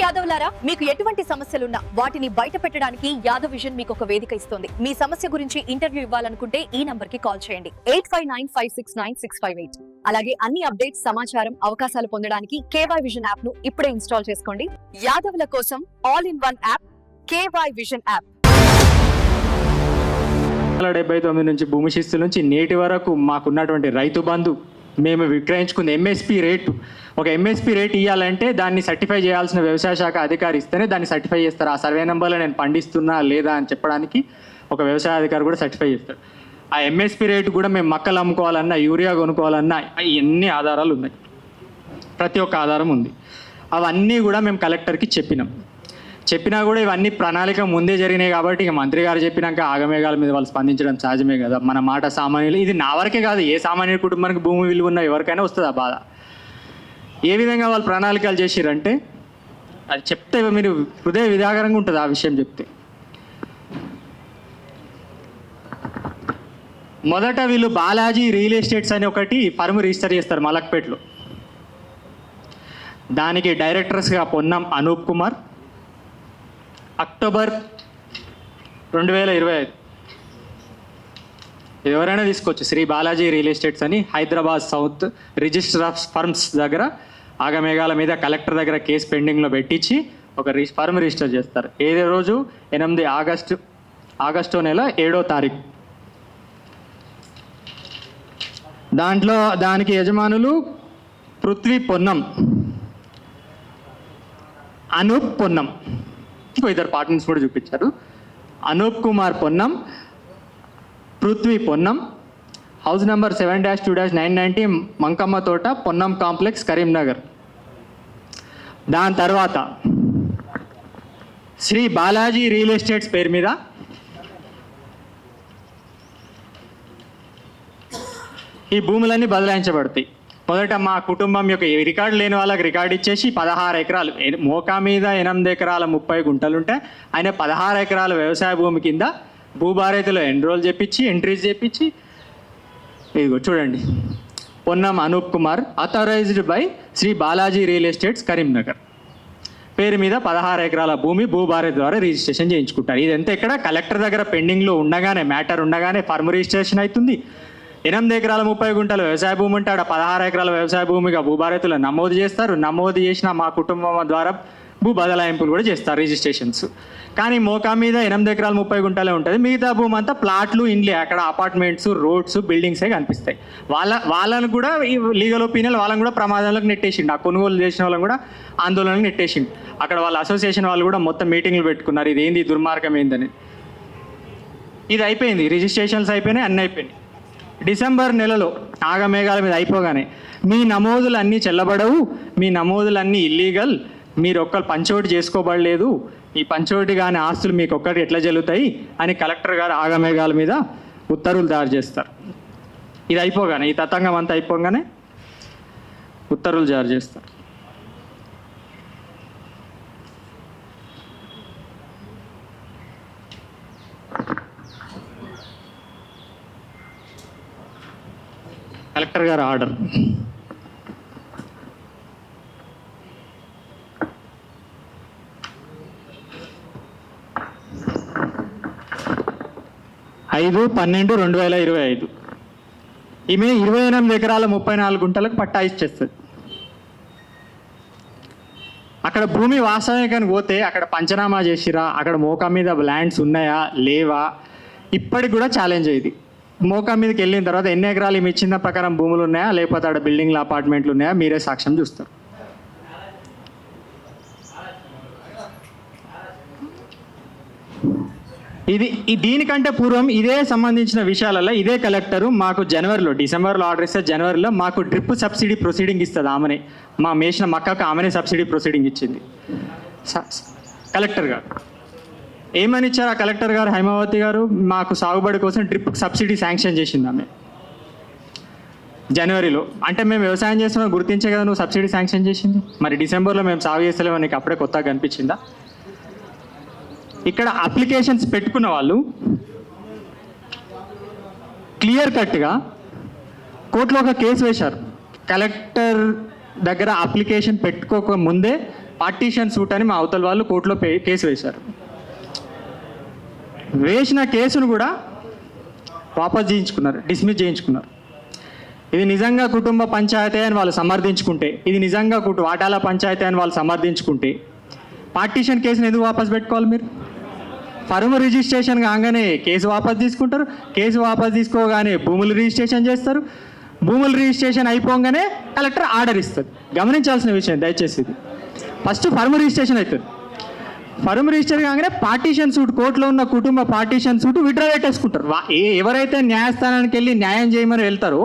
యాదవ్లారా, మీకు ఎటువంటి సమస్యలున్నా వాటిని బయట పెట్టడానికి యాదవ్ విజన్ మీకు ఒక వేదిక ఇస్తుంది. మీ సమస్య గురించి ఇంటర్వ్యూ ఇవ్వాలనుకుంటే ఈ నంబర్ కి కాల్ చేయండి 8595699658. అలాగే అన్ని అప్డేట్స్, సమాచారం, అవకాశాలు పొందడానికి కేవై విజన్ యాప్ ను ఇప్పుడే ఇన్స్టాల్ చేసుకోండి. యాదవ్ల కోసం all in one app KY vision app. 79 నుంచి భూమి శిస్తుల నుంచి నేటి వరకు మాకున్నటువంటి రైతు బంధు, మేము విక్రయించుకున్న ఎంఎస్పి రేటు, ఒక ఎంఎస్పి రేట్ ఇవ్వాలంటే దాన్ని సర్టిఫై చేయాల్సిన వ్యవసాయ శాఖ అధికారి ఇస్తేనే దాన్ని సర్టిఫై చేస్తారు. ఆ సర్వే నెంబర్లో నేను పండిస్తున్నా లేదా అని చెప్పడానికి ఒక వ్యవసాయ అధికారి కూడా సర్టిఫై చేస్తారు. ఆ ఎంఎస్పి రేటు కూడా మేము మక్కలు అమ్ముకోవాలన్నా, యూరియా కొనుక్కోవాలన్నా ఎన్ని ఆధారాలు ఉన్నాయి, ప్రతి ఒక్క ఆధారం ఉంది. అవన్నీ కూడా మేము కలెక్టర్కి చెప్పినా కూడా ఇవన్నీ ప్రణాళిక ముందే జరిగినాయి కాబట్టి ఇక మంత్రి గారు చెప్పినాక ఆగమేఘాల మీద వాళ్ళు స్పందించడం సహజమే కదా. మన మాట సామాన్యులు, ఇది నా వరకే కాదు, ఏ సామాన్య కుటుంబానికి భూమి విలువ ఉన్న ఎవరికైనా వస్తుంది ఆ బాధ. ఏ విధంగా వాళ్ళు ప్రణాళికలు చేసిరంటే అది చెప్తే మీరు హృదయ విదాకరంగా ఉంటుంది ఆ విషయం చెప్తే. మొదట వీళ్ళు బాలాజీ రియల్ ఎస్టేట్స్ అని ఒకటి ఫర్మ్ రిజిస్టర్ చేస్తారు మలక్పేటలో. దానికి డైరెక్టర్స్గా పొన్నం అనూప్ కుమార్, అక్టోబర్ 2025. ఎవరైనా తీసుకోవచ్చు. శ్రీ బాలాజీ రియల్ ఎస్టేట్స్ అని Hyderabad south register of firms దగ్గర ఆగమేఘాల మీద కలెక్టర్ దగ్గర కేసు పెండింగ్లో పెట్టించి ఒక ఫర్మ్ రిజిస్టర్ చేస్తారు. ఏదే రోజు 8 ఆగస్టు నెల 7వ తారీఖు. దానికి యజమానులు పృథ్వీ పొన్నం, అనూప్ పొన్నం, ఇద్దరు పార్ట్నర్స్ కూడా చూపించారు. అనూప్ కుమార్ పొన్నం, పృథ్వీ పొన్నం, హౌస్ నెంబర్ 7-2-990 మంకమ్మ తోట, పొన్నం కాంప్లెక్స్, కరీంనగర్. దాని తర్వాత శ్రీ బాలాజీ రియల్ ఎస్టేట్స్ పేరు మీద ఈ భూములన్నీ బదలాయించబడతాయి. మొదట మా కుటుంబం యొక్క రికార్డు లేని వాళ్ళకి రికార్డు ఇచ్చేసి 16 ఎకరాలు, మోకా మీద 8 ఎకరాల 30 గుంటలుంటే ఆయన 16 ఎకరాల వ్యవసాయ భూమి కింద భూభారతిలో ఎంట్రీస్ చేపించి ఇదిగో చూడండి, Ponnam Anoop Kumar authorised by Shri Balaji real estates Karimnagar పేరు మీద 16 ఎకరాల భూమి భూభారతి ద్వారా రిజిస్ట్రేషన్ చేయించుకుంటారు. ఇదంతా ఇక్కడ కలెక్టర్ దగ్గర పెండింగ్లో ఉండగానే, మ్యాటర్ ఉండగానే ఫర్మ్ రిజిస్ట్రేషన్ అవుతుంది. 8 ఎకరాల 30 గుంటల వ్యవసాయ భూమి ఉంటే ఆడ 16 ఎకరాల వ్యవసాయ భూమిగా భూభారతిలో నమోదు చేస్తారు. నమోదు చేసిన మా కుటుంబం ద్వారా భూ బదలాయింపులు కూడా చేస్తారు, రిజిస్ట్రేషన్స్. కానీ మోకా మీద 8 ఎకరాల 30 గుంటలే ఉంటుంది. మిగతా భూమి అంతా ప్లాట్లు, ఇండ్లే, అక్కడ అపార్ట్మెంట్స్, రోడ్స్, బిల్డింగ్సే కనిపిస్తాయి. వాళ్ళను కూడా ఈ లీగల్ ఒపీనియన్ వాళ్ళని కూడా ప్రమాదంలోకి నెట్టేసిండు. ఆ కొనుగోలు చేసిన వాళ్ళని కూడా ఆందోళనకు నెట్టేసిండు. అక్కడ వాళ్ళ అసోసియేషన్ వాళ్ళు కూడా మొత్తం మీటింగ్లు పెట్టుకున్నారు, ఇదేంది దుర్మార్గం ఏందని. ఇది అయిపోయింది, రిజిస్ట్రేషన్స్ అయిపోయినాయి, అన్నీ అయిపోయినాయి. డిసెంబర్ నెలలో ఆగమేఘాల మీద అయిపోగానే మీ నమోదులన్నీ చెల్లబడవు, మీ నమోదులన్నీ ఇల్లీగల్, మీరు ఒక్కరు పంచోటి చేసుకోబడలేదు, ఈ పంచోటి కానీ ఆస్తులు మీకు ఒక్కటి ఎట్లా చెల్లుతాయి అని కలెక్టర్ గారు ఆగమేఘాల మీద ఉత్తర్వులు తయారు చేస్తారు. ఇది అయిపోగానే, ఈ తతంగం అంతా అయిపోగానే ఉత్తర్వులు జారీ చేస్తారు. కలెక్టర్ గారు ఆర్డర్. ఐదు 12/2025 ఈమె 28 ఎకరాల 34 గుంటలకు పట్టా ఇచ్చేస్తుంది. అక్కడ భూమి వాస్తవికానికి పోతే అక్కడ పంచనామా చేసిరా, అక్కడ మోకా మీద ల్యాండ్స్ ఉన్నాయా లేవా, ఇప్పటికి కూడా ఛాలెంజ్ అయ్యింది. మోకా మీదకి వెళ్ళిన తర్వాత ఎన్ని ఎకరాలు ఈమె ఇచ్చిన ప్రకారం భూములు ఉన్నాయా, లేకపోతే అక్కడ బిల్డింగ్లు, అపార్ట్మెంట్లు ఉన్నాయా, మీరే సాక్ష్యం చూస్తారు. దీనికంటే పూర్వం ఇదే సంబంధించిన విషయాలలో ఇదే కలెక్టరు మాకు డిసెంబర్లో ఆర్డర్ ఇస్తే జనవరిలో మాకు డ్రిప్ సబ్సిడీ ప్రొసీడింగ్ ఇస్తుంది. ఆమెనే మా మేసిన మక్కకు ఆమెనే సబ్సిడీ ప్రొసీడింగ్ ఇచ్చింది కలెక్టర్ గారు. ఏమని ఇచ్చారు ఆ కలెక్టర్ గారు, హైమావతి గారు, మాకు సాగుబడి కోసం డ్రిప్ సబ్సిడీ శాంక్షన్ చేసింది ఆమె జనవరిలో. అంటే మేము వ్యవసాయం చేస్తున్నాం గుర్తించే కదా నువ్వు సబ్సిడీ శాంక్షన్ చేసింది. మరి డిసెంబర్లో మేము సాగు చేస్తలేమో నీకు అప్పుడే కొత్తగా కనిపించిందా? ఇక్కడ అప్లికేషన్స్ పెట్టుకున్న వాళ్ళు క్లియర్ కట్గా కోర్టులో ఒక కేసు వేశారు. కలెక్టర్ దగ్గర అప్లికేషన్ పెట్టుకోక ముందే పార్టీషన్ సూట్ అని మా అవతల వాళ్ళు కోర్టులో కేసు వేశారు. వేసిన కేసును కూడా వాపస్ చేయించుకున్నారు, డిస్మిస్ చేయించుకున్నారు. ఇది నిజంగా కుటుంబ పంచాయతీ అని వాళ్ళు సమర్థించుకుంటే, ఇది నిజంగా వాటాల పంచాయతీ అని వాళ్ళు సమర్థించుకుంటే పార్టీషన్ కేసుని ఎందుకు వాపస్ పెట్టుకోవాలి? మీరు ఫర్మ్ రిజిస్ట్రేషన్ కాగానే కేసు వాపస్ తీసుకుంటారు, కేసు వాపస్ తీసుకోగానే భూములు రిజిస్ట్రేషన్ చేస్తారు, భూములు రిజిస్ట్రేషన్ అయిపోగానే కలెక్టర్ ఆర్డర్ ఇస్తుంది. గమనించాల్సిన విషయం దయచేసి ఇది. ఫస్ట్ ఫర్మ్ రిజిస్ట్రేషన్ అవుతుంది, ఫర్మ్ రిజిస్టర్ కాగానే పార్టీషన్ సూట్, కోర్టులో ఉన్న కుటుంబ పార్టీషన్ సూట్ విత్డ్రా పెట్టేసుకుంటారు. ఎవరైతే న్యాయస్థానానికి వెళ్ళి న్యాయం చేయమని వెళ్తారో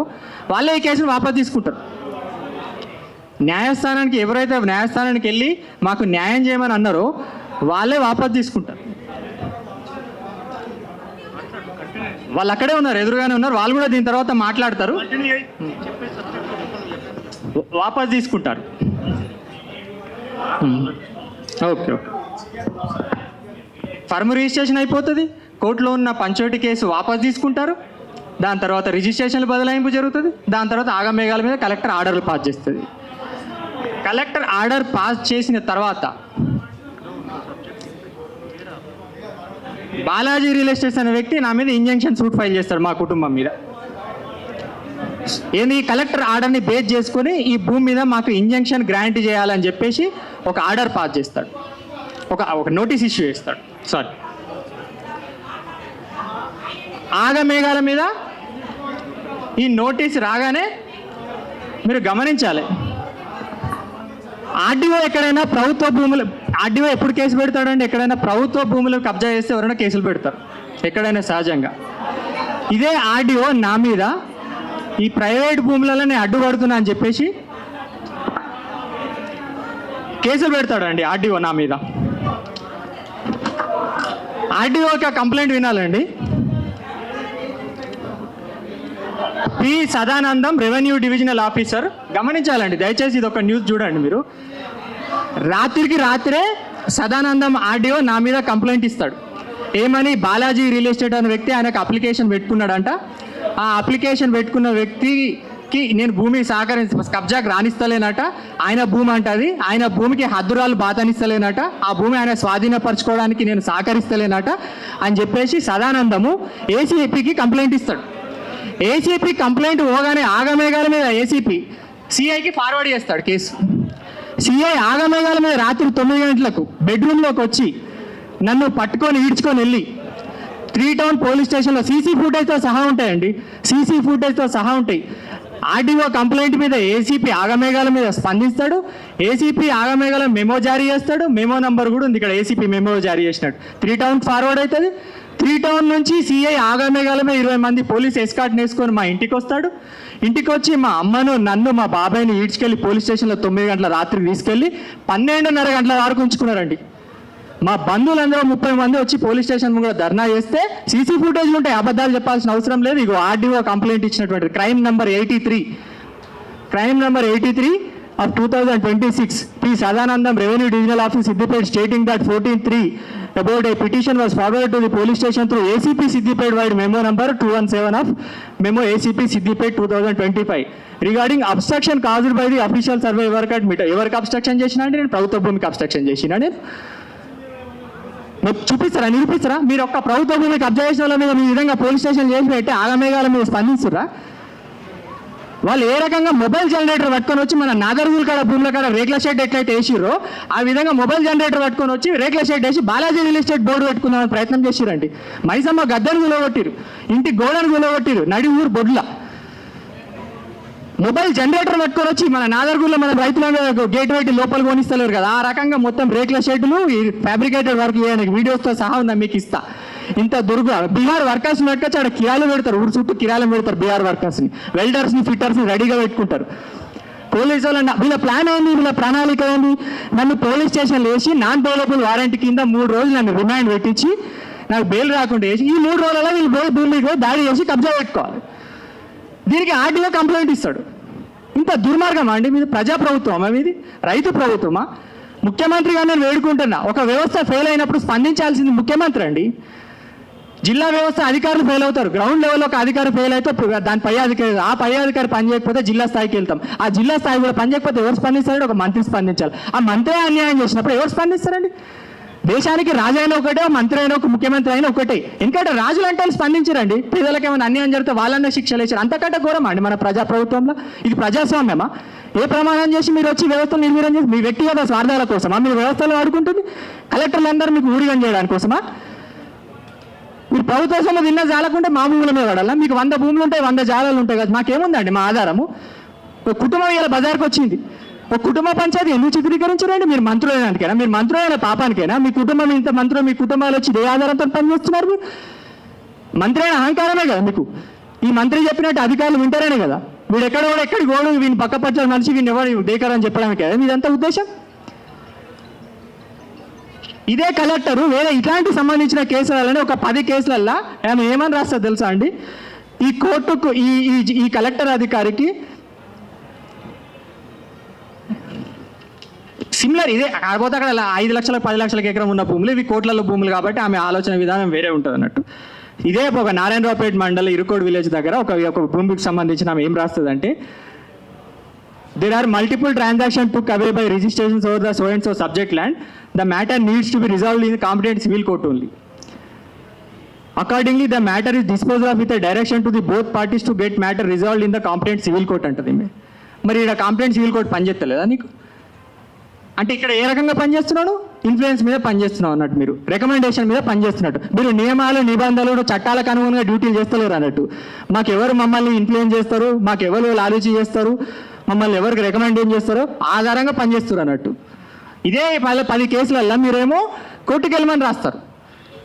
వాళ్ళే ఈ కేసును వాపస్ తీసుకుంటారు. ఎవరైతే న్యాయస్థానానికి వెళ్ళి మాకు న్యాయం చేయమని అన్నారో వాళ్ళే వాపస్ తీసుకుంటారు. వాళ్ళు అక్కడే ఉన్నారు, ఎదురుగానే ఉన్నారు, వాళ్ళు కూడా దీని తర్వాత మాట్లాడతారు, వాపస్ తీసుకుంటారు. ఓకే ఓకే, ఫర్మ్ రిజిస్ట్రేషన్ అయిపోతుంది, కోర్టులో ఉన్న పంచోటి కేసు వాపస్ తీసుకుంటారు, దాని తర్వాత రిజిస్ట్రేషన్లు బదలాయింపు జరుగుతుంది, దాని తర్వాత ఆగమేఘాల మీద కలెక్టర్ ఆర్డర్లు పాస్ చేస్తుంది. కలెక్టర్ ఆర్డర్ పాస్ చేసిన తర్వాత బాలాజీ రియల్ ఎస్టేట్స్ అనే వ్యక్తి నా మీద ఇంజంక్షన్ సూట్ ఫైల్ చేస్తాడు మా కుటుంబం మీద. ఏంది, కలెక్టర్ ఆర్డర్ని బేస్ చేసుకొని ఈ భూమి మీద మాకు ఇంజంక్షన్ గ్రాంట్ చేయాలని చెప్పేసి ఒక ఆర్డర్ పాస్ చేస్తాడు, ఒక నోటీస్ ఇష్యూ చేస్తాడు. సారీ, ఆగమేఘాల మీద ఈ నోటీస్ రాగానే మీరు గమనించాలి, ఆర్డీఓ ఎక్కడైనా ప్రభుత్వ భూములు, ఆర్డీఓ ఎప్పుడు కేసు పెడతాడండి? ఎక్కడైనా ప్రభుత్వ భూములు కబ్జా చేస్తే ఎవరైనా కేసులు పెడతారు, ఎక్కడైనా సహజంగా. ఇదే ఆర్డీఓ నా మీద ఈ ప్రైవేట్ భూములలో నేను అడ్డుపడుతున్నా అని చెప్పేసి కేసులు పెడతాడండి ఆర్డీఓ నా మీద. ఆర్డీఓ యొక్క కంప్లైంట్ వినాలండి. P Sadanandam, revenue divisional officer. గమనించాలండి దయచేసి, ఇది ఒక న్యూస్ చూడండి మీరు. రాత్రికి రాత్రే సదానందం ఆర్డీఓ నా మీద కంప్లైంట్ ఇస్తాడు. ఏమని? బాలాజీ రియల్ ఎస్టేట్ అనే వ్యక్తి ఆయనకు అప్లికేషన్ పెట్టుకున్నాడంట. ఆ అప్లికేషన్ పెట్టుకున్న వ్యక్తికి నేను భూమి కబ్జాకు రాణిస్తలేనట, ఆయన భూమి అంటది, ఆయన భూమికి హద్దురాలు బాతనిస్తలేనట, ఆ భూమి ఆయన స్వాధీనపరచుకోవడానికి నేను సహకరిస్తలేనట అని చెప్పేసి సదానందము ఏసీపీకి కంప్లైంట్ ఇస్తాడు. ఏసీపీ కంప్లైంట్ పోగానే ఆగమేఘాల మీద ఏసీపీ సిఐకి ఫార్వర్డ్ చేస్తాడు కేసు. సిఐ ఆగమేఘాల మీద రాత్రి 9 గంటలకు బెడ్రూమ్లోకి వచ్చి నన్ను పట్టుకొని ఈడ్చుకొని వెళ్ళి 3 టౌన్ పోలీస్ స్టేషన్లో సీసీ ఫుటేజ్తో సహా ఉంటాయండి, సీసీ ఫుటేజ్తో సహా ఉంటాయి. ఆర్డీఓ కంప్లైంట్ మీద ఏసీపీ ఆగమేఘాల మీద స్పందిస్తాడు, ఏసీపీ ఆగమేఘాల మెమో జారీ చేస్తాడు, మెమో నంబర్ కూడా ఉంది ఇక్కడ, ఏసీపీ మెమో జారీ చేసినాడు. 3 టౌన్కి ఫార్వర్డ్ అవుతుంది. 3 టౌన్ నుంచి సిఐ ఆగమేఘాల మీద 20 మంది పోలీస్ ఎస్కార్ట్ వేసుకొని మా ఇంటికి వస్తాడు. ఇంటికి వచ్చి మా అమ్మను, నన్ను, మా బాబాయ్ని ఈడ్చుకెళ్ళి పోలీస్ స్టేషన్లో 9 గంటల రాత్రి తీసుకెళ్ళి 12:30 గంటల వరకు ఉంచుకున్నారండి. మా బంధువులందరూ 30 మంది వచ్చి పోలీస్ స్టేషన్ కూడా ధర్నా చేస్తే సీసీ ఫుటేజ్ ఉంటాయి, అబద్ధాలు చెప్పాల్సిన అవసరం లేదు. ఇగో ఆర్డీఓ కంప్లైంట్ ఇచ్చినటువంటి crime number 83 of 2026 P. Sadanandam, Revenue Divisional Office, Siddipet, stating that 14(3) about a petition was forwarded to the police station through ACP Siddipet wide memo number 217 of memo ACP Siddipet 2025 regarding obstruction caused by the official survey work at meter. ఎవరికి abstraction చేసినా అంటే నేను ప్రభుత్వ భూమికి abstraction చేసినా నేను చూపిస్తారా, నిరూపిస్తారా? మీరు ఒక్క ప్రభుత్వ భూమికి కబ్జా చేసిన వాళ్ళ మీద మీ విధంగా పోలీస్ స్టేషన్ చేసి పెట్టి ఆగమేఘాల మీద స్పందిస్తురా? వాళ్ళు ఏ రకంగా మొబైల్ జనరేటర్ పట్టుకొని వచ్చి మన నాగర్గుల కాడ భూముల కాడ రేకుల షెడ్ ఎట్లయితే వేసిర్రో ఆ విధంగా మొబైల్ జనరేటర్ పట్టుకొని వచ్చి రేకుల షెడ్ వేసి బాలాజీ రియల్ ఎస్టేట్ బోర్డు పెట్టుకుందామని ప్రయత్నం చేసిరండి. మైసమ్మ గద్దెను గులగొట్టిరు, ఇంటి గోడను గులగొట్టిరు, నడి ఊరు బొడ్ల మొబైల్ జనరేటర్ పట్టుకొని వచ్చి మన నాగర్గుల్లో మన రైతులందరూ గేట్ పెట్టి లోపల కొనిస్తలేరు కదా, ఆ రకంగా మొత్తం రేకుల షెడ్లు ఈ ఫ్యాబ్రికేటెడ్ వర్క్ చేయడానికి వీడియోస్తో సహా ఉందా మీకు ఇస్తా. ఇంత బీహార్ వర్కర్స్ పెట్టుకొచ్చి అక్కడ కిరాలు పెడతారు, ఊరు చుట్టూ కిరాలు పెడతారు, బీహార్ వర్కర్స్ని, వెల్డర్స్ని, ఫిట్టర్స్ని రెడీగా పెట్టుకుంటారు. పోలీసు వాళ్ళు వీళ్ళ ప్లాన్ ఏంది, వీళ్ళ ప్రణాళిక ఏంది? నన్ను పోలీస్ స్టేషన్లో వేసి నాన్ బెయిలబుల్ వారెంట్ కింద 3 రోజులు నన్ను రిమాండ్ పెట్టించి నాకు బెయిల్ రాకుండా వేసి ఈ 3 రోజులలో వీళ్ళు భూమికి దాడి చేసి కబ్జా పెట్టుకోవాలి. దీనికి ఆర్డీఓ కంప్లైంట్ ఇస్తాడు. ఇంత దుర్మార్గమా అండి మీది? ప్రజాప్రభుత్వమా మీది? రైతు ప్రభుత్వమా? ముఖ్యమంత్రిగా నేను వేడుకుంటున్నా, ఒక వ్యవస్థ ఫెయిల్ అయినప్పుడు స్పందించాల్సింది ముఖ్యమంత్రి అండి. జిల్లా వ్యవస్థ అధికారులు ఫెయిల్ అవుతారు. గ్రౌండ్ లెవెల్లో ఒక అధికారి ఫెయిల్ అయితే దాని పై అధికారి, ఆ పై అధికారి పని చేయకపోతే జిల్లా స్థాయికి వెళ్తాం. ఆ జిల్లా స్థాయి కూడా పని చేయకపోతే ఎవరు స్పందిస్తారంటే ఒక మంత్రి స్పందించాలి. ఆ మంత్రి అన్యాయం చేసినప్పుడు ఎవరు స్పందిస్తారండి? దేశానికి రాజు అయినా ఒకటే, మంత్రి అయినా ఒక, ముఖ్యమంత్రి అయినా ఒకటే. ఎందుకంటే రాజులు అంటే స్పందించారండి. పేదలకు ఏమైనా అన్యాయం జరిగితే వాళ్ళనే శిక్షలు వేసారు. అంతకంటే ఘోరమా అండి మన ప్రభుత్వంలో? ఇది ప్రజాస్వామ్యమా? ఏ ప్రమాణం చేసి మీరు వచ్చి వ్యవస్థను నిర్వీర్యం చేసి మీ వ్యక్తిగత స్వార్థాల కోసమా మీరు వ్యవస్థలో ఆడుకుంటుంది? కలెక్టర్లు అందరూ మీకు ఊడిగం చేయడానికి కోసమా? మీరు ప్రభుత్వ సొమ్ము తిన్నా జాలకుంటే మా భూముల మీద పడాలా? మీకు 100 భూములు ఉంటాయి, 100 జాలాలు ఉంటాయి కదా, మాకేముందండి మా ఆధారము? ఒక కుటుంబం ఇలా బజార్కి వచ్చింది, ఒక కుటుంబ పంచాయతీ ఎందుకు చిత్రీకరించారండి? మీరు మంత్రులైనానికైనా, మీరు మంత్రులైన పాపానికైనా మీ కుటుంబం ఇంత మంత్రులు, మీ కుటుంబాలు వచ్చి ఏ ఆధారంతో పనిచేస్తున్నారు? మీరు మంత్రి అయిన అహంకారమే కదా మీకు. ఈ మంత్రి చెప్పినట్టు అధికారులు వింటారనే కదా. వీడు ఎక్కడికి గోడు వీని పక్క పట్ల మనిషి వీడిని ఎవరు దేకరని చెప్పడానికి కదా మీదంతా ఉద్దేశం. ఇదే కలెక్టరు వేరే ఇట్లాంటి సంబంధించిన కేసులని ఒక 10 కేసులల్లో ఆమె ఏమని రాస్తా తెలుసా అండి? ఈ కోర్టుకు ఈ కలెక్టర్ అధికారికి సిమిలర్ ఇదే, కాకపోతే అక్కడ 5 లక్షల 10 లక్షల ఎకరం ఉన్న భూములు, ఇవి కోట్లలో భూములు కాబట్టి ఆమె ఆలోచన విధానం వేరే ఉంటుంది అన్నట్టు. ఇదే ఒక నారాయణరావుపేట మండలం ఇరుకోడ్ విలేజ్ దగ్గర ఒక భూమికి సంబంధించిన ఆమె ఏం రాస్తుందంటే, there are multiple transactions took away by registrations over the so and so subject land. The matter needs to be resolved in the competent civil court only. Accordingly, the matter is disposed of with a direction to the both parties to get matter resolved in the competent civil court అంటది. మరి ఇక్కడ competent civil court పనిచేస్తలేదా నీకు? అంటే ఇక్కడ ఏ రకంగా పనిచేస్తున్నాడు? Influence మీద పనిచేస్తున్నావు అన్నట్టు, మీరు రికమెండేషన్ మీద పనిచేస్తున్నట్టు, మీరు నియమాలు నిబంధనలు చట్టాలకు అనుగుణంగా డ్యూటీలు చేస్తలేరు అన్నట్టు. మాకెవరు మమ్మల్ని ఇన్ఫ్లుయెన్స్ చేస్తారు, మాకెవరు ఆలోచన చేస్తారు, మమ్మల్ని ఎవరికి రికమెండేషన్ చేస్తారో ఆధారంగా పనిచేస్తారు అన్నట్టు. ఇదే 10 కేసులల్లో మీరేమో కోర్టుకు వెళ్ళమని రాస్తారు.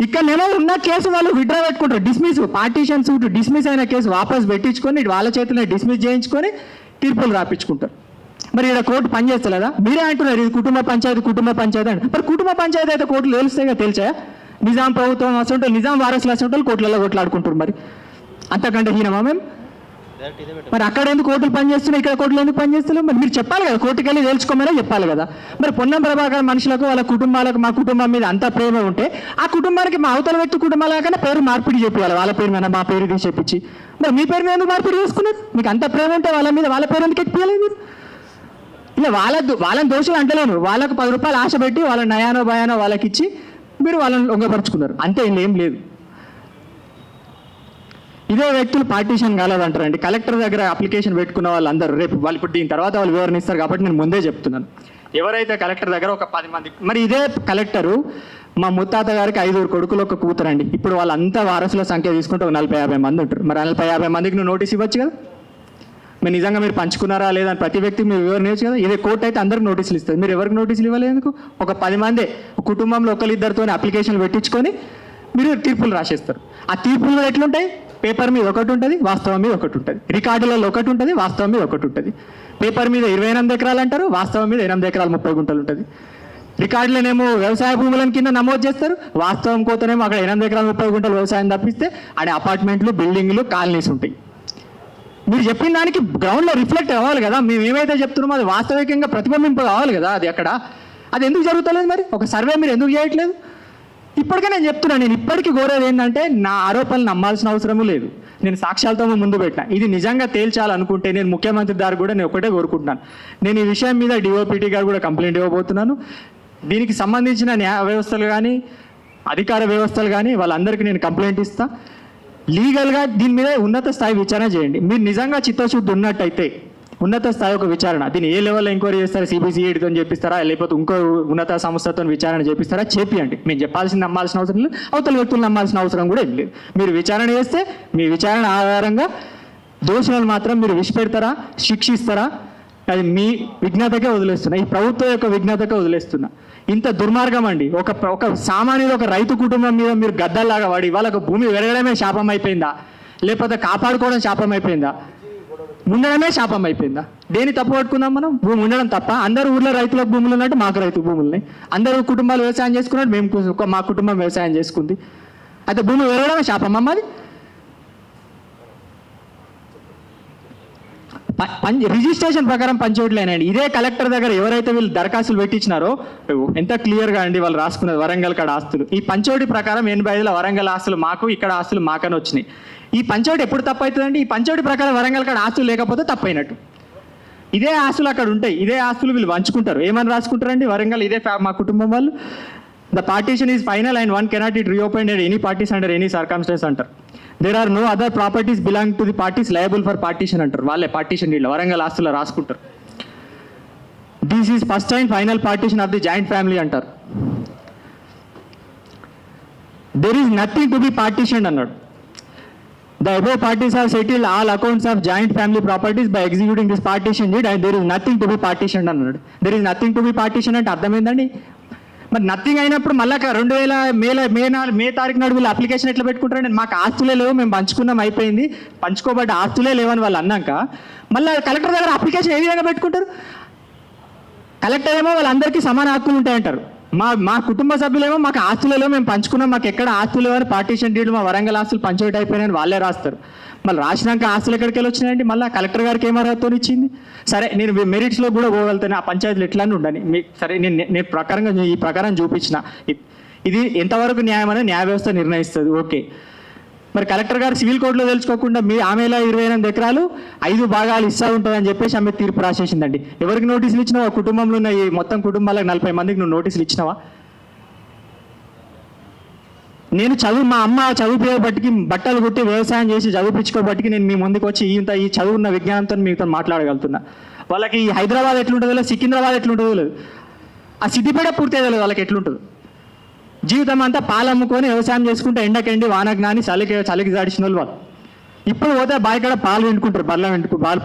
ఇక్కడనేమో ఉన్న కేసు వాళ్ళు విత్డ్రా పెట్టుకుంటారు, డిస్మిస్, పార్టీషన్ సూట్ డిస్మిస్ అయిన కేసు వాపస్ పెట్టించుకొని వాళ్ళ చేతుల్లో డిస్మిస్ చేయించుకొని తీర్పులు రాపించుకుంటారు. మరి ఇక్కడ కోర్టు పనిచేస్తలేదా? మీరే అంటున్నారు ఇది కుటుంబ పంచాయతీ అని. మరి కుటుంబ పంచాయతీ అయితే కోర్టులు తెలుస్తాయిగా, తెలిసాయా? నిజాం ప్రభుత్వం అసలు నిజాం వారసులు అసలు కోర్టులలో కొట్లాడుకుంటారు. మరి అంతకంటే హీనమా మేము? మరి అక్కడ ఎందుకు కోర్టులు పనిచేస్తున్నాయి, ఇక్కడ కోర్టులు ఎందుకు పనిచేస్తలేవు? మరి మీరు చెప్పాలి కదా, కోర్టుకి వెళ్ళి తెలుసుకోమని చెప్పాలి కదా. మరి పొన్నం ప్రభాకర్ మనుషులకు వాళ్ళ కుటుంబాలకు మా కుటుంబం మీద అంత ప్రేమ ఉంటే ఆ కుటుంబానికి మా అవతల వ్యక్తి కుటుంబాల కన్నా పేరు మార్పిడి చెప్పాలి, వాళ్ళ పేరు మీద మా పేరు తీసి చెప్పించి. మరి మీ పేరు మీద ఎందుకు మార్పిడి చేసుకున్నారు? మీకు అంత ప్రేమ ఉంటే వాళ్ళ మీద వాళ్ళ పేరు ఎందుకు ఎక్కిపోయాలి మీరు? ఇలా వాళ్ళని దోషులు అంటలేను, వాళ్ళకు 10 రూపాయలు ఆశ పెట్టి వాళ్ళ నయానో భయానో వాళ్ళకి ఇచ్చి మీరు వాళ్ళని లొంగపరుచుకున్నారు అంతే, ఏం లేదు. ఇదే వ్యక్తులు పార్టీషన్ కాలేదంటారండి. కలెక్టర్ దగ్గర అప్లికేషన్ పెట్టుకున్న వాళ్ళందరూ రేపు వాళ్ళు ఇప్పుడు దీని తర్వాత వాళ్ళు వివరణ ఇస్తారు కాబట్టి నేను ముందే చెప్తున్నాను. ఎవరైతే కలెక్టర్ దగ్గర ఒక 10 మంది, మరి ఇదే కలెక్టరు మా ముత్తాత గారికి 5 కొడుకులు ఒక కూతురండి. ఇప్పుడు వాళ్ళంతా వారసుల సంఖ్య తీసుకుంటే 40-50 మంది ఉంటారు. మరి 40-50 మందికి నువ్వు నోటీస్ ఇవ్వచ్చు కదా. మీరు నిజంగా మీరు పంచుకున్నారా లేదా అని ప్రతి వ్యక్తికి మీరు వివరణ ఇవ్వచ్చు కదా. ఇదే కోర్టు అయితే అందరికి నోటీసులు ఇస్తుంది, మీరు ఎవరికి నోటీసులు ఇవ్వలేదు ఎందుకు? ఒక 10 మందే కుటుంబంలో ఒకరిద్దరితో అప్లికేషన్లు పెట్టించుకొని మీరు తీర్పులు రాసేస్తారు. ఆ తీర్పులు ఎట్లుంటాయి? పేపర్ మీద ఒకటి ఉంటుంది, వాస్తవం మీద ఒకటి ఉంటుంది. రికార్డులలో ఒకటి ఉంటుంది, వాస్తవం మీద ఒకటి ఉంటుంది. పేపర్ మీద 28 ఎకరాలు అంటారు, వాస్తవం మీద 8 ఎకరాలు 30 గుంటలు ఉంటుంది. రికార్డులనేమో వ్యవసాయ భూములను కింద నమోదు చేస్తారు, వాస్తవం కోతనేమో అక్కడ 8 ఎకరాలు 30 గుంటలు వ్యవసాయం తప్పిస్తే ఆడ అపార్ట్మెంట్లు, బిల్డింగ్లు, కాలనీస్ ఉంటాయి. మీరు చెప్పిన దానికి గ్రౌండ్లో రిఫ్లెక్ట్ అవ్వాలి కదా. మేము ఏమైతే చెప్తున్నామో అది వాస్తవికంగా ప్రతిబింబింపు కావాలి కదా. అది అక్కడ అది ఎందుకు జరుగుతలేదు? మరి ఒక సర్వే మీరు ఎందుకు చేయట్లేదు? ఇప్పటికే నేను చెప్తున్నాను, నేను ఇప్పటికీ కోరేది ఏంటంటే నా ఆరోపణలు నమ్మాల్సిన అవసరము లేదు. నేను సాక్ష్యాలతో ముందు పెట్టిన, ఇది నిజంగా తేల్చాలనుకుంటే నేను ముఖ్యమంత్రి గారు కూడా నేను ఒకటే కోరుకుంటున్నాను. నేను ఈ విషయం మీద డిఓపిటీ గారు కూడా కంప్లైంట్ ఇవ్వబోతున్నాను. దీనికి సంబంధించిన న్యాయ వ్యవస్థలు కానీ అధికార వ్యవస్థలు కానీ వాళ్ళందరికీ నేను కంప్లైంట్ ఇస్తా. లీగల్గా దీని మీద ఉన్నత స్థాయి విచారణ చేయండి. మీరు నిజంగా చిత్తశుద్ధి ఉన్నట్టయితే ఉన్నత స్థాయి ఒక విచారణ, దీన్ని ఏ లెవెల్లో ఎంక్వైరీ చేస్తారా? సిబిసిఐడితో చేపిస్తారా, లేకపోతే ఇంకో ఉన్నత సంస్థతో విచారణ చేపిస్తారా? చేపియండి. మేము చెప్పాల్సింది నమ్మాల్సిన అవసరం లేదు, అవతల వ్యక్తులు నమ్మాల్సిన అవసరం కూడా ఏం లేదు. మీరు విచారణ చేస్తే మీ విచారణ ఆధారంగా దోషులను మాత్రం మీరు విడిచిపెడతారా, శిక్షిస్తారా? అది మీ విజ్ఞతకే వదిలేస్తున్నా, ఈ ప్రభుత్వం యొక్క విజ్ఞతకే వదిలేస్తున్నా. ఇంత దుర్మార్గం అండి. ఒక సామాన్యుడు, ఒక రైతు కుటుంబం మీద మీరు గద్దల్లాగా వాడి వాళ్ళకు భూమి పెరగడమే శాపం అయిపోయిందా, లేకపోతే కాపాడుకోవడం శాపం అయిపోయిందా, ఉండడమే శాపం అయిపోయిందా? దేని తప్పు పట్టుకుందాం మనం? భూమి ఉండడం తప్ప? అందరూ ఊర్లో రైతులకు భూములు ఉన్నట్టు మాకు రైతు భూములున్నాయి, అందరూ కుటుంబాలు వ్యవసాయం చేసుకున్నట్టు మేము మా కుటుంబం వ్యవసాయం చేసుకుంది. అయితే భూమి పెరగడమే శాపం అమ్మది. రిజిస్ట్రేషన్ ప్రకారం పంచోట్లేనండి. ఇదే కలెక్టర్ దగ్గర ఎవరైతే వీళ్ళు దరఖాస్తులు పెట్టించినారో ఎంత క్లియర్గా అండి వాళ్ళు రాసుకున్నది వరంగల్ కాడ ఆస్తులు. ఈ పంచోటి ప్రకారం 85లో వరంగల్ ఆస్తులు మాకు, ఇక్కడ ఆస్తులు మాకని వచ్చినాయి. ఈ పంచోటి ఎప్పుడు తప్పు అవుతుందండి? ఈ పంచోటి ప్రకారం వరంగల్ కాడ ఆస్తులు లేకపోతే తప్పైనట్టు. ఇదే ఆస్తులు అక్కడ ఉంటాయి, ఇదే ఆస్తులు వీళ్ళు పంచుకుంటారు. ఏమని రాసుకుంటారండి వరంగల్? ఇదే మా కుటుంబం వాళ్ళు the partition is final and one cannot it reopen at any parties under any circumstances అంటారు. There are no other properties belong to the parties liable for partition అంటారు. వాళ్ళే పార్టీషన్ డీడ్లో వరంగల్ ఆస్తుల్లో రాసుకుంటారు. This is first and final partition of the joint family అంటారు. There is nothing to be partition అన్నాడు. The above parties have settled all accounts of joint family properties by executing this partition deed and there is nothing to be partitioned అన్నాడు. There is nothing to be partitioned అంటే అర్థమైందండి. మరి nothing అయినప్పుడు మళ్ళీ 2000 మే తారీఖు నాడు వీళ్ళు అప్లికేషన్ ఎట్లా పెట్టుకుంటారండి? మాకు ఆస్తులే లేవు, మేము పంచుకున్నాం, అయిపోయింది, పంచుకోబడ్డ ఆస్తులే లేవని వాళ్ళు అన్నాక మళ్ళీ కలెక్టర్ దగ్గర అప్లికేషన్ ఏ విధంగా పెట్టుకుంటారు? కలెక్టర్ ఏమో వాళ్ళందరికీ సమాన హక్కులు ఉంటాయంటారు. మా కుటుంబ సభ్యులేమో మాకు ఆస్తులలో మేము పంచుకున్నాం, మాకు ఎక్కడ ఆస్తులు లేవని పార్టీషన్ డీడ్ మా వరంగల్ ఆస్తులు పంచోటి అయిపోయినాయని వాళ్ళే రాస్తారు. మళ్ళీ రాసినాక ఆస్తులు ఎక్కడికి వెళ్ళి వచ్చినాయండి? మళ్ళీ కలెక్టర్ గారికి ఏం అర్హత ఇచ్చింది? సరే నేను మెరిట్స్లో కూడా పోగలుగుతాను, ఆ పంచాయతీలు ఎట్లానే ఉండని సరే నేను ఈ ప్రకారం చూపించిన. ఇది ఎంతవరకు న్యాయం అనేది న్యాయ వ్యవస్థ నిర్ణయిస్తుంది. ఓకే, మరి కలెక్టర్ గారు సివిల్ కోర్టులో తెలుసుకోకుండా ఆమెలో 28 ఎకరాలు 5 భాగాలు ఇస్తా ఉంటుందని చెప్పేసి ఆమె తీర్పు రాసేసిందండి. ఎవరికి నోటీసులు ఇచ్చినావా? కుటుంబంలో ఉన్న ఈ మొత్తం కుటుంబాలకు 40 మందికి నువ్వు నోటీసులు ఇచ్చినావా? నేను మా అమ్మ చదువు బట్టికి బట్టలు కుట్టి వ్యవసాయం చేసి చదివించుకోబట్టికి నేను మీ ముందుకు వచ్చి ఈ చదువున్న విజ్ఞానంతో మీతో మాట్లాడగలుగుతున్నా. వాళ్ళకి ఈ హైదరాబాద్ ఎట్లుంటుందో లేదు, సికింద్రాబాద్ ఎట్లుంటుందో లేదు, ఆ సిద్దిపేట పూర్తి లేదు వాళ్ళకి ఎట్లుంటుందో. జీవితం అంతా పాలు అమ్ముకొని వ్యవసాయం చేసుకుంటే ఎండకెండి వానకు నాని చలికి జాడిచిన వాళ్ళు ఇప్పుడు పోతే బాయికాడ పాలు వెండుకుంటారు,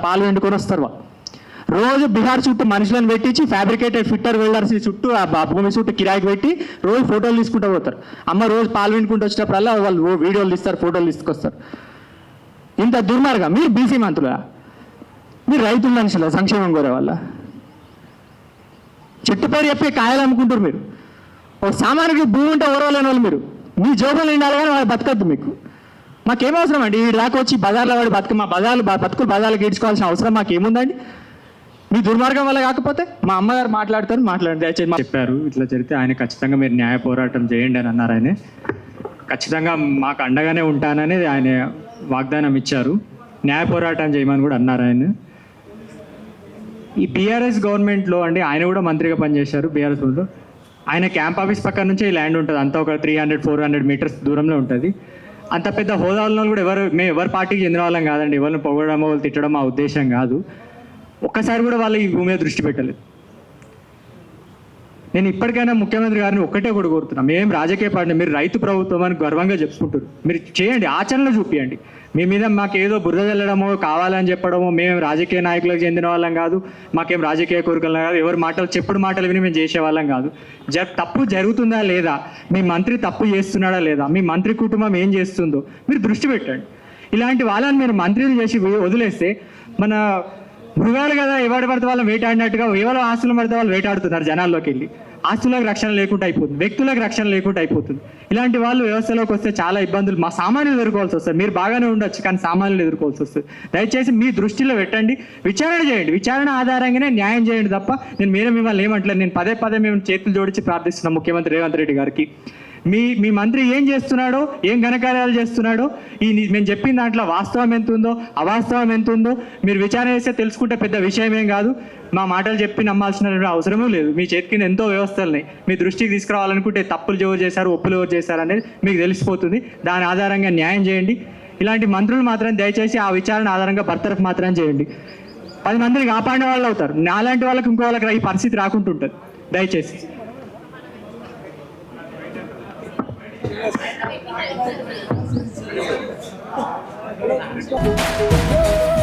పాలు వెండుకొని వస్తారు వాళ్ళు. రోజు బీహార్ చుట్టూ మనుషులను పెట్టించి ఫ్యాబ్రికేటెడ్ ఫిట్టర్ వెల్డర్స్ చుట్టూ ఆ భూమి చుట్టూ కిరాయికి పెట్టి రోజు ఫోటోలు తీసుకుంటూ పోతారు. అమ్మ రోజు పాలు వెండుకుంటూ వచ్చినప్పుడల్లా వాళ్ళు వీడియోలు తీస్తారు, ఫోటోలు తీసుకొస్తారు. ఇంత దుర్మార్గం. మీరు బీసీ మంత్రులా? మీరు రైతుల మనుషుల సంక్షేమం కోరే వాళ్ళ? చెట్టు పేరు చెప్పి కాయలు అమ్ముకుంటారు మీరు. ఒక సామాన్యుడికి భూమి ఉంటే ఓరవలేని వాళ్ళు మీరు. మీ జోబులు నిండాలి కానీ వాళ్ళు బతకద్దు మీకు. మాకేమవసరం అండి? ఈ దాకా వచ్చి బజార్లో వాడి బతుకులు బజార్లు గీడ్చుకోవాల్సిన అవసరం మాకేముందండి? మీ దుర్మార్గం వల్ల కాకపోతే మా అమ్మగారు మాట్లాడండి దయచేసి చెప్పారు. ఇట్లా జరిగితే ఆయన ఖచ్చితంగా మీరు న్యాయ పోరాటం చేయండి అని అన్నారు. ఆయన ఖచ్చితంగా మాకు అండగానే ఉంటానని ఆయన వాగ్దానం ఇచ్చారు. న్యాయ పోరాటం చేయమని కూడా అన్నారు ఆయన. ఈ బీఆర్ఎస్ గవర్నమెంట్లో అండి ఆయన కూడా మంత్రిగా పనిచేశారు. బీఆర్ఎస్లో ఆయన క్యాంప్ ఆఫీస్ పక్కన నుంచే ఈ ల్యాండ్ ఉంటుంది. అంతా ఒక 300-400 మీటర్స్ దూరంలో ఉంటుంది. అంత పెద్ద హోదాలో కూడా ఎవరి పార్టీకి చెందిన వాళ్ళం కాదండి. ఎవరిని పొగడమో వాళ్ళు తిట్టడం మా ఉద్దేశం కాదు. ఒక్కసారి కూడా వాళ్ళు ఈ భూమి మీద దృష్టి పెట్టలేదు. నేను ఇప్పటికైనా ముఖ్యమంత్రి గారిని ఒకటే కూడా కోరుతున్నాను, మేము రాజకీయ పార్టీ, మీరు రైతు ప్రభుత్వం అని గర్వంగా చెప్పుకుంటారు, మీరు చేయండి, ఆచరణలో చూపియండి. మీ మీద మాకు ఏదో బురద చల్లడమో కావాలని చెప్పడమో, మేము రాజకీయ నాయకులకు చెందిన వాళ్ళం కాదు, మాకేం రాజకీయ కోరికలు కాదు, ఎవరి చెప్పుడు మాటలు విని మేము చేసేవాళ్ళం కాదు. తప్పు జరుగుతుందా లేదా, మీ మంత్రి తప్పు చేస్తున్నాడా లేదా, మీ మంత్రి కుటుంబం ఏం చేస్తుందో మీరు దృష్టి పెట్టండి. ఇలాంటి వాళ్ళని మీరు మంత్రులు చేసి వదిలేస్తే మన మృగాలు కదా ఎవరు పడితే వాళ్ళని వేటాడినట్టుగా ఎవరో ఆస్తులు పడితే వాళ్ళు వేటాడుతున్నారు. జనాల్లోకి వెళ్ళి ఆస్తులకు రక్షణ లేకుండా అయిపోతుంది, వ్యక్తులకు రక్షణ లేకుండా అయిపోతుంది. ఇలాంటి వాళ్ళు వ్యవస్థలోకి వస్తే చాలా ఇబ్బందులు మా సామాన్యులు ఎదుర్కోవాల్సి వస్తుంది. మీరు బాగానే ఉండొచ్చు కానీ సామాన్యులు ఎదుర్కోవాల్సి వస్తుంది. దయచేసి మీ దృష్టిలో పెట్టండి, విచారణ చేయండి, విచారణ ఆధారంగానే న్యాయం చేయండి తప్ప నేను మిమ్మల్ని ఏమంటలేదు. నేను పదే మేము చేతులు జోడించి ప్రార్థిస్తున్నాను ముఖ్యమంత్రి రేవంత్ రెడ్డి గారికి. మీ మంత్రి ఏం చేస్తున్నాడో, ఏం ఘనకార్యాలు చేస్తున్నాడో, మేము చెప్పిన దాంట్లో వాస్తవం ఎంత ఉందో అవాస్తవం ఎంత ఉందో మీరు విచారణ చేస్తే తెలుసుకుంటే పెద్ద విషయం ఏం కాదు. మా మాటలు చెప్పి నమ్మాల్సిన అవసరమూ లేదు. మీ చేతి కింద ఎంతో వ్యవస్థలని మీ దృష్టికి తీసుకురావాలనుకుంటే తప్పులు ఎవరు చేశారు, ఒప్పులు ఎవరు చేశారు అనేది మీకు తెలిసిపోతుంది. దాని ఆధారంగా న్యాయం చేయండి. ఇలాంటి మంత్రులు మాత్రం దయచేసి ఆ విచారణ ఆధారంగా బర్తరఫ్ మాత్రం చేయండి. 10 మందిని కాపాడిన వాళ్ళు అవుతారు. నాలాంటి వాళ్ళకి ఇంకో వాళ్ళకి ఈ పరిస్థితి రాకుంటుంటుంది. దయచేసి Go!